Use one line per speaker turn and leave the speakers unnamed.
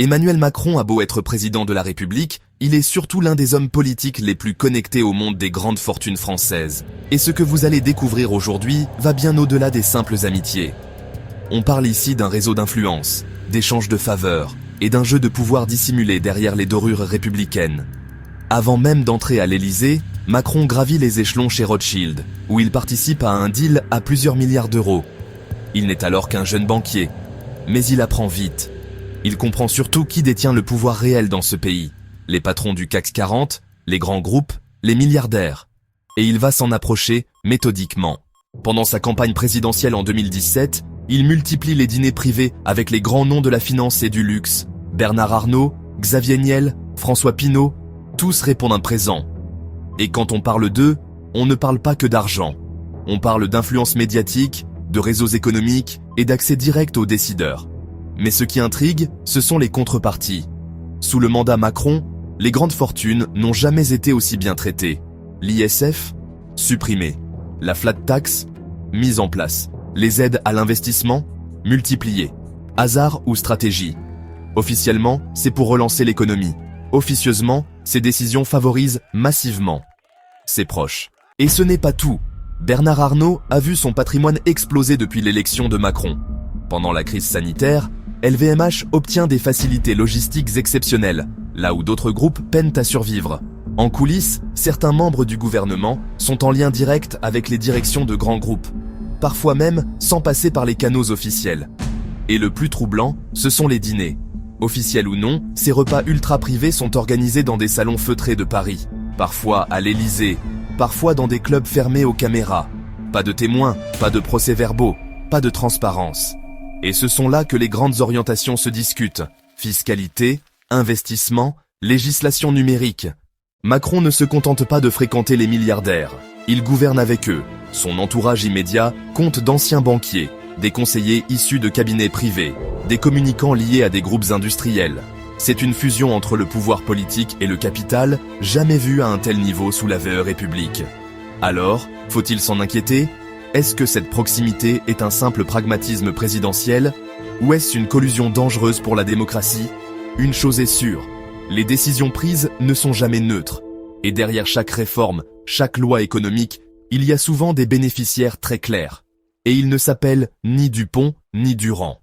Emmanuel Macron a beau être président de la République, il est surtout l'un des hommes politiques les plus connectés au monde des grandes fortunes françaises. Et ce que vous allez découvrir aujourd'hui va bien au-delà des simples amitiés. On parle ici d'un réseau d'influence, d'échanges de faveurs et d'un jeu de pouvoir dissimulé derrière les dorures républicaines. Avant même d'entrer à l'Élysée, Macron gravit les échelons chez Rothschild, où il participe à un deal à plusieurs milliards d'euros. Il n'est alors qu'un jeune banquier, mais il apprend vite. Il comprend surtout qui détient le pouvoir réel dans ce pays. Les patrons du CAC 40, les grands groupes, les milliardaires. Et il va s'en approcher méthodiquement. Pendant sa campagne présidentielle en 2017, il multiplie les dîners privés avec les grands noms de la finance et du luxe. Bernard Arnault, Xavier Niel, François Pinault, tous répondent présent. Et quand on parle d'eux, on ne parle pas que d'argent. On parle d'influence médiatique, de réseaux économiques et d'accès direct aux décideurs. Mais ce qui intrigue, ce sont les contreparties. Sous le mandat Macron, les grandes fortunes n'ont jamais été aussi bien traitées. L'ISF, supprimé. La flat tax, mise en place. Les aides à l'investissement, multipliées. Hasard ou stratégie? Officiellement, c'est pour relancer l'économie. Officieusement, ces décisions favorisent massivement ses proches. Et ce n'est pas tout. Bernard Arnault a vu son patrimoine exploser depuis l'élection de Macron. Pendant la crise sanitaire, LVMH obtient des facilités logistiques exceptionnelles, là où d'autres groupes peinent à survivre. En coulisses, certains membres du gouvernement sont en lien direct avec les directions de grands groupes, parfois même sans passer par les canaux officiels. Et le plus troublant, ce sont les dîners. Officiels ou non, ces repas ultra privés sont organisés dans des salons feutrés de Paris, parfois à l'Élysée, parfois dans des clubs fermés aux caméras. Pas de témoins, pas de procès-verbaux, pas de transparence. Et ce sont là que les grandes orientations se discutent. Fiscalité, investissement, législation numérique. Macron ne se contente pas de fréquenter les milliardaires. Il gouverne avec eux. Son entourage immédiat compte d'anciens banquiers, des conseillers issus de cabinets privés, des communicants liés à des groupes industriels. C'est une fusion entre le pouvoir politique et le capital, jamais vue à un tel niveau sous la VE République. Alors, faut-il s'en inquiéter? Est-ce que cette proximité est un simple pragmatisme présidentiel? Ou est-ce une collusion dangereuse pour la démocratie? Une chose est sûre, les décisions prises ne sont jamais neutres. Et derrière chaque réforme, chaque loi économique, il y a souvent des bénéficiaires très clairs. Et ils ne s'appellent ni Dupont, ni Durand.